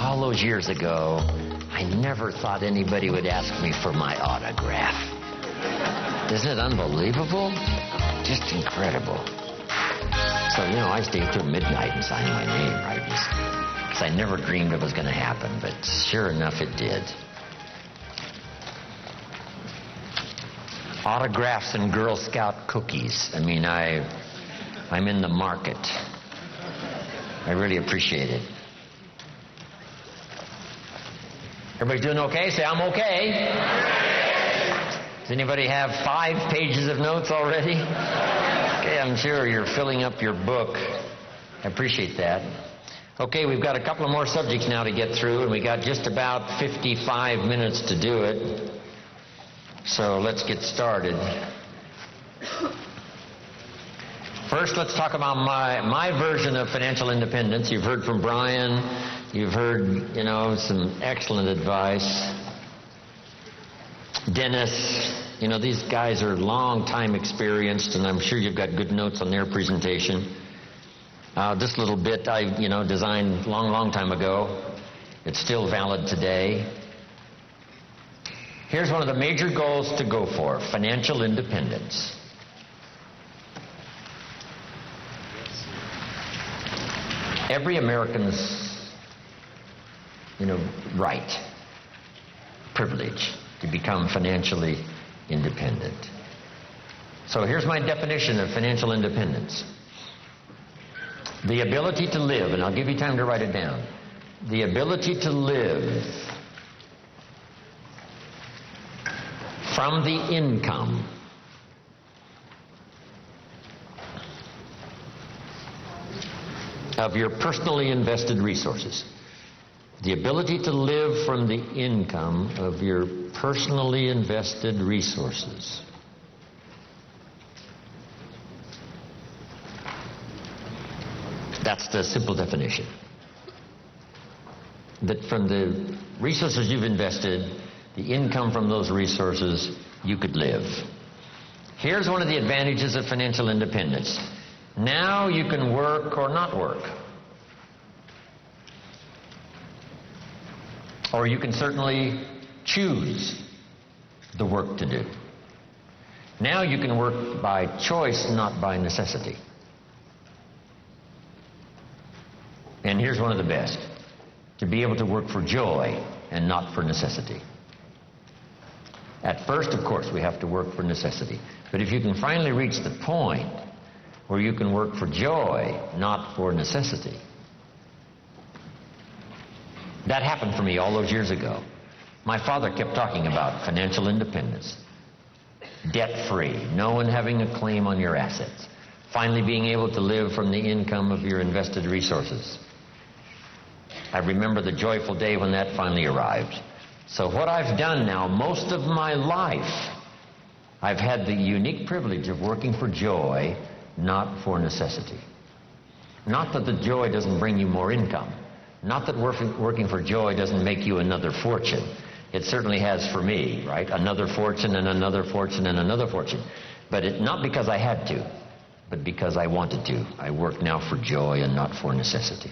all those years ago, I never thought anybody would ask me for my autograph. Isn't it unbelievable? Just incredible. So, I stayed till midnight and signed my name, right? Because I never dreamed it was going to happen, but sure enough, it did. Autographs and Girl Scout cookies. I'm in the market. I really appreciate it. Everybody doing okay? Say, I'm okay. Does anybody have 5 pages of notes already? Okay, I'm sure you're filling up your book. I appreciate that. Okay, we've got a couple of more subjects now to get through, and we got just about 55 minutes to do it. So let's get started. First, let's talk about my version of financial independence. You've heard from Brian. You've heard, some excellent advice. Dennis, these guys are long time experienced, and I'm sure you've got good notes on their presentation. This little bit I, designed long time ago. It's still valid today. Here's one of the major goals to go for: financial independence. Every American's, right, privilege to become financially independent. So here's my definition of financial independence. The ability to live, and I'll give you time to write it down. The ability to live from the income of your personally invested resources. The ability to live from the income of your personally invested resources. That's the simple definition. That from the resources you've invested, the income from those resources, you could live. Here's one of the advantages of financial independence. Now you can work or not work. Or you can certainly choose the work to do. Now you can work by choice, not by necessity. And here's one of the best: to be able to work for joy and not for necessity. At first, of course, we have to work for necessity. But if you can finally reach the point where you can work for joy, not for necessity. That happened for me all those years ago. My father kept talking about financial independence, debt-free, no one having a claim on your assets, finally being able to live from the income of your invested resources. I remember the joyful day when that finally arrived. So what I've done now, most of my life, I've had the unique privilege of working for joy, not for necessity. Not that the joy doesn't bring you more income. Not that working for joy doesn't make you another fortune. It certainly has for me, right? Another fortune and another fortune and another fortune. But not because I had to, but because I wanted to. I work now for joy and not for necessity.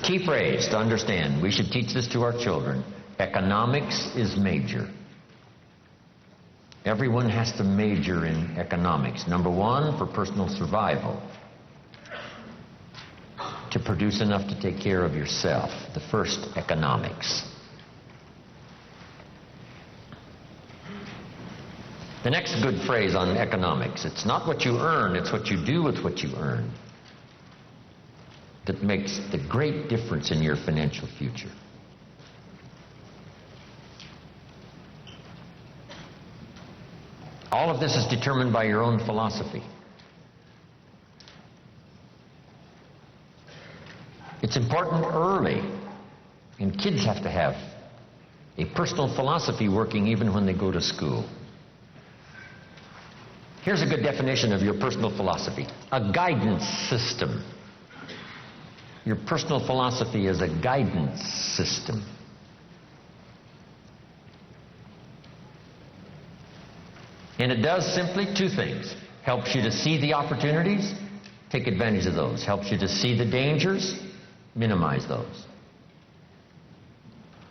Key phrase to understand. We should teach this to our children. Economics is major. Everyone has to major in economics. Number one, for personal survival. To produce enough to take care of yourself. The first, economics. The next good phrase on economics. It's not what you earn, it's what you do with what you earn that makes the great difference in your financial future. All of this is determined by your own philosophy. It's important early, and kids have to have a personal philosophy working even when they go to school. Here's a good definition of your personal philosophy: a guidance system. Your personal philosophy is a guidance system. And it does simply two things. Helps you to see the opportunities, take advantage of those. Helps you to see the dangers, minimize those.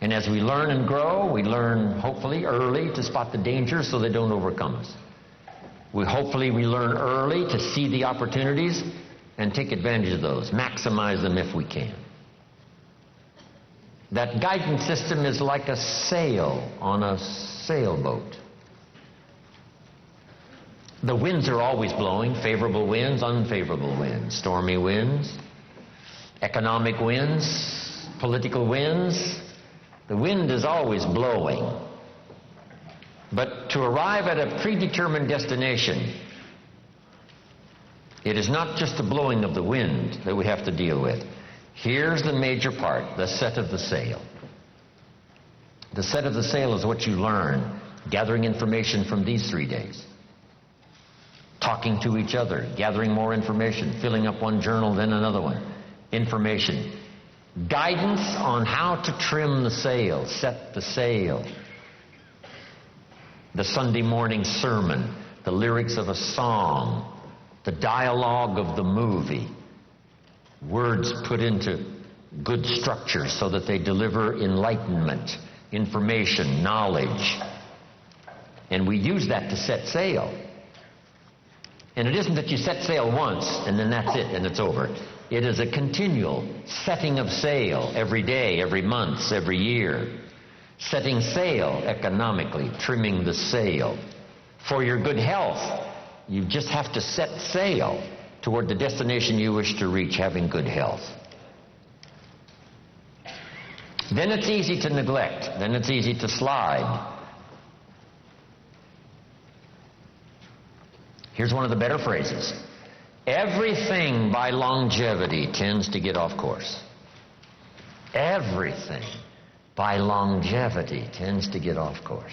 And as we learn and grow, we learn hopefully early to spot the dangers so they don't overcome us. Hopefully we learn early to see the opportunities and take advantage of those, maximize them if we can. That guidance system is like a sail on a sailboat. The winds are always blowing, favorable winds, unfavorable winds, stormy winds, economic winds, political winds. The wind is always blowing. But to arrive at a predetermined destination, it is not just the blowing of the wind that we have to deal with. Here's the major part, the set of the sail. The set of the sail is what you learn, gathering information from these 3 days. Talking to each other, gathering more information, filling up one journal, then another one. Information. Guidance on how to trim the sail, set the sail. The Sunday morning sermon, the lyrics of a song, the dialogue of the movie. Words put into good structure so that they deliver enlightenment, information, knowledge. And we use that to set sail. And it isn't that you set sail once and then that's it and it's over. It is a continual setting of sail every day, every month, every year. Setting sail economically, trimming the sail. For your good health, you just have to set sail toward the destination you wish to reach, having good health. Then it's easy to neglect. Then it's easy to slide. Here's one of the better phrases. Everything by longevity tends to get off course. Everything by longevity tends to get off course.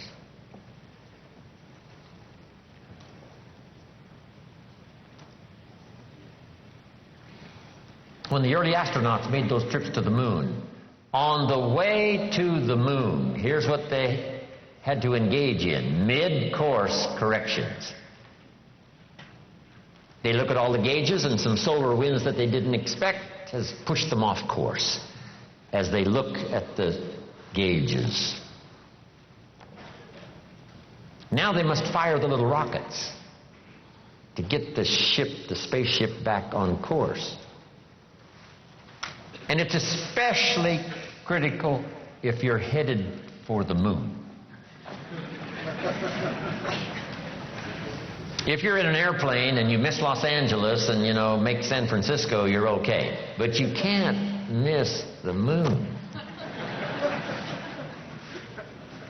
When the early astronauts made those trips to the moon, on the way to the moon, here's what they had to engage in: mid-course corrections. They look at all the gauges, and some solar winds that they didn't expect has pushed them off course as they look at the gauges. Now they must fire the little rockets to get the spaceship back on course. And it's especially critical if you're headed for the moon. If you're in an airplane and you miss Los Angeles and, make San Francisco, you're okay. But you can't miss the moon.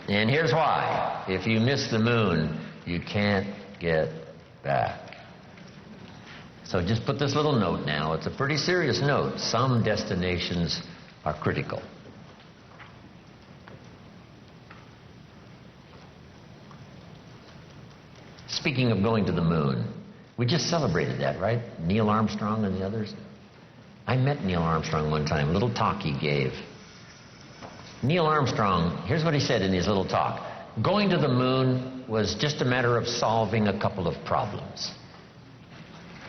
And here's why. If you miss the moon, you can't get back. So just put this little note now. It's a pretty serious note. Some destinations are critical. Speaking of going to the moon, we just celebrated that, right? Neil Armstrong and the others. I met Neil Armstrong one time, a little talk he gave. Neil Armstrong, here's what he said in his little talk. Going to the moon was just a matter of solving a couple of problems.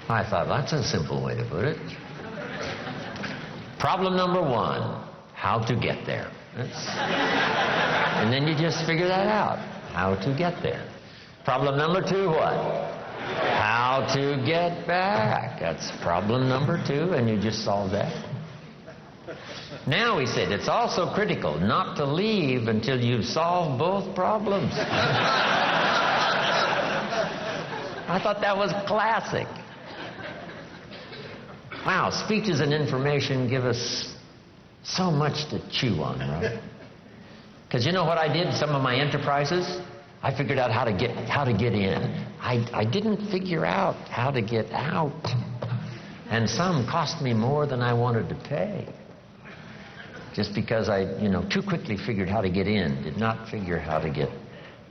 I thought, that's a simple way to put it. Problem number one, how to get there. And then you just figure that out, how to get there. Problem number two, what? How to get back. That's problem number two, and you just solve that. Now, he said, it's also critical not to leave until you've solved both problems. I thought that was classic. Wow, speeches and information give us so much to chew on, right? Because you know what I did? Some of my enterprises, I figured out how to get in. I didn't figure out how to get out. And some cost me more than I wanted to pay. Just because I, too quickly figured how to get in, did not figure how to get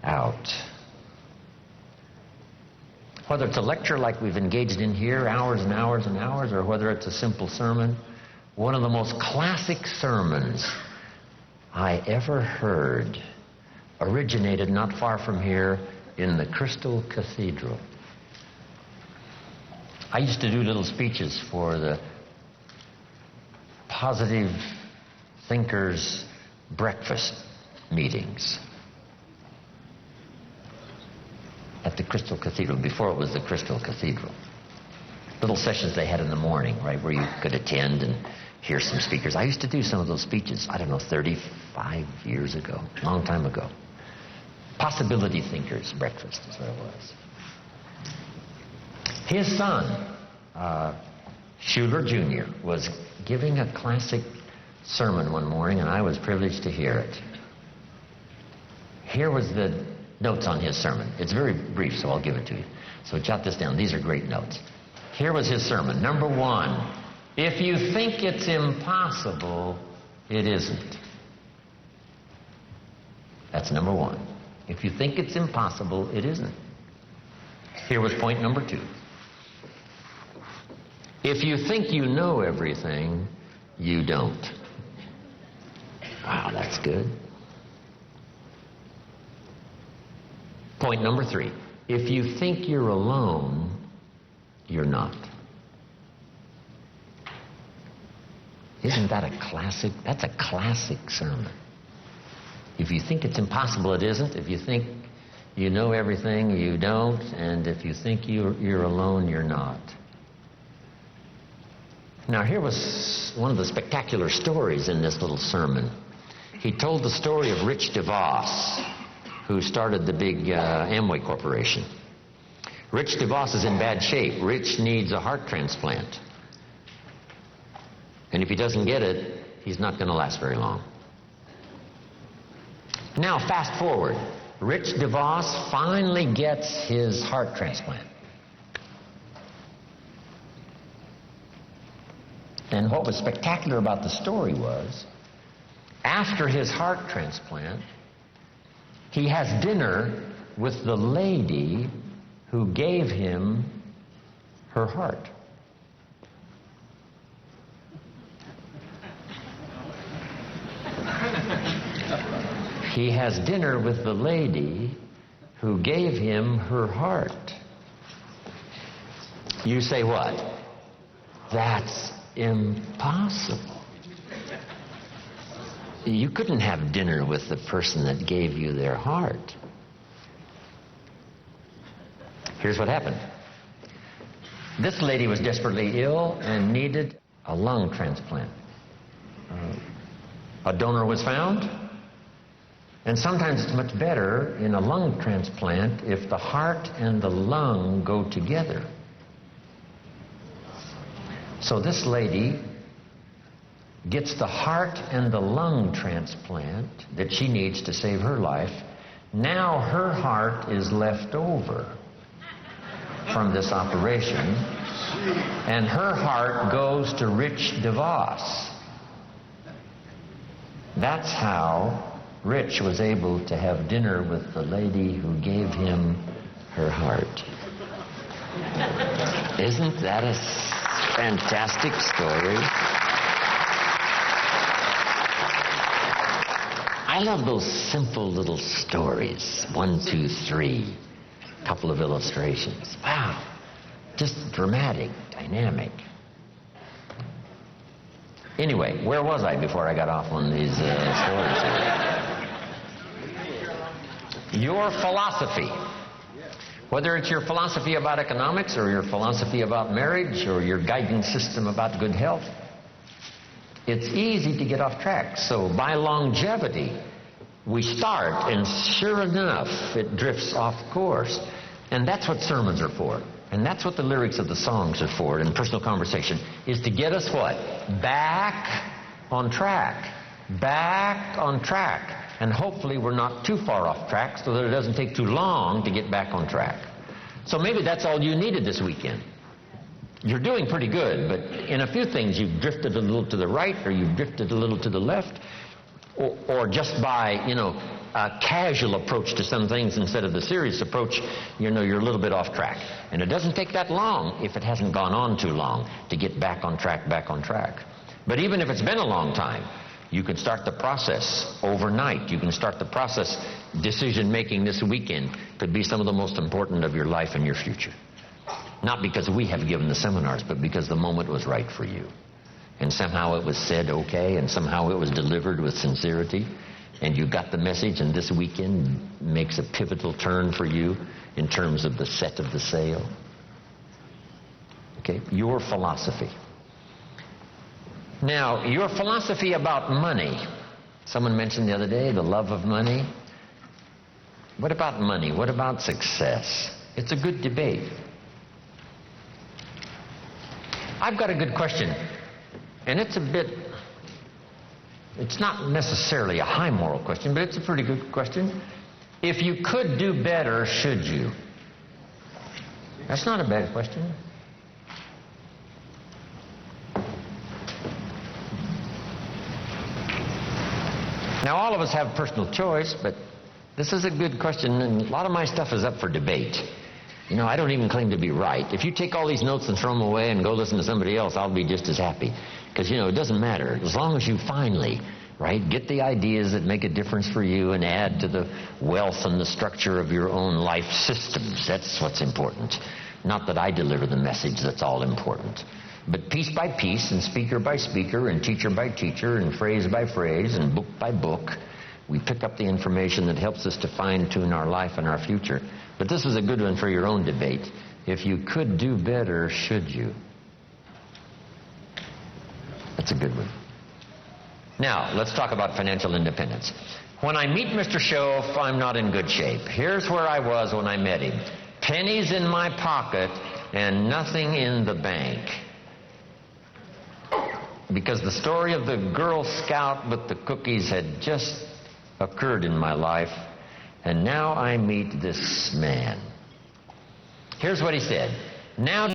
out. Whether it's a lecture like we've engaged in here, hours and hours and hours, or whether it's a simple sermon, one of the most classic sermons I ever heard originated not far from here in the Crystal Cathedral. I used to do little speeches for the positive thinkers breakfast meetings at the Crystal Cathedral, before it was the Crystal Cathedral. Little sessions they had in the morning, right, where you could attend and hear some speakers. I used to do some of those speeches, 35 years ago, a long time ago. Possibility Thinkers Breakfast is what it was. His son, Schuler Jr., was giving a classic sermon one morning, and I was privileged to hear it. Here was the notes on his sermon. It's very brief, so I'll give it to you. So jot this down. These are great notes. Here was his sermon. Number 1, if you think it's impossible, it isn't. That's number 1. If you think it's impossible, it isn't. Here was point number 2. If you think you know everything, you don't. Wow, that's good. Point number 3. If you think you're alone, you're not. Isn't that a classic? That's a classic sermon. If you think it's impossible, it isn't. If you think you know everything, you don't. And if you think you're alone, you're not. Now, here was one of the spectacular stories in this little sermon. He told the story of Rich DeVos, who started the big Amway Corporation. Rich DeVos is in bad shape. Rich needs a heart transplant. And if he doesn't get it, he's not going to last very long. Now, fast forward. Rich DeVos finally gets his heart transplant. And what was spectacular about the story was, after his heart transplant, he has dinner with the lady who gave him her heart. He has dinner with the lady who gave him her heart. You say what? That's impossible. You couldn't have dinner with the person that gave you their heart. Here's what happened. This lady was desperately ill and needed a lung transplant. A donor was found, and sometimes it's much better in a lung transplant if the heart and the lung go together. So this lady gets the heart and the lung transplant that she needs to save her life. Now her heart is left over from this operation, and her heart goes to Rich DeVos. That's how Rich was able to have dinner with the lady who gave him her heart. Isn't that a fantastic story? I love those simple little stories. 1, 2, 3. Couple of illustrations. Wow. Just dramatic, dynamic. Anyway, where was I before I got off on these stories? Your philosophy. Whether it's your philosophy about economics or your philosophy about marriage or your guidance system about good health, it's easy to get off track. So by longevity, we start, and sure enough, it drifts off course. And that's what sermons are for. And that's what the lyrics of the songs are for in personal conversation, is to get us what? Back on track. Back on track. And hopefully we're not too far off track so that it doesn't take too long to get back on track. So maybe that's all you needed this weekend. You're doing pretty good, but in a few things you've drifted a little to the right, or you've drifted a little to the left, or just by, a casual approach to some things instead of the serious approach, you're a little bit off track. And it doesn't take that long, if it hasn't gone on too long, to get back on track. But even if it's been a long time, you can start the process overnight. You can start the process. Decision-making this weekend could be some of the most important of your life and your future. Not because we have given the seminars, but because the moment was right for you. and somehow it was said okay, and somehow it was delivered with sincerity, and you got the message, and this weekend makes a pivotal turn for you in terms of the set of the sail. Okay, your philosophy. Now, your philosophy about money. Someone mentioned the other day the love of money. What about money? What about success? It's a good debate. I've got a good question, and it's not necessarily a high moral question, but it's a pretty good question. If you could do better, should you? That's not a bad question. Now, all of us have personal choice, but this is a good question, and a lot of my stuff is up for debate. You know, I don't even claim to be right. If you take all these notes and throw them away and go listen to somebody else, I'll be just as happy. Because, you know, it doesn't matter. As long as you finally, right, get the ideas that make a difference for you and add to the wealth and the structure of your own life systems. That's what's important. Not that I deliver the message that's all important. But piece by piece and speaker by speaker and teacher by teacher and phrase by phrase and book by book, we pick up the information that helps us to fine-tune our life and our future. But this is a good one for your own debate. If you could do better, should you? That's a good one. Now, let's talk about financial independence. When I meet Mr. Schoaf, I'm not in good shape. Here's where I was when I met him. Pennies in my pocket and nothing in the bank. Because the story of the Girl Scout with the cookies had just occurred in my life, and now I meet this man. Here's what he said. Now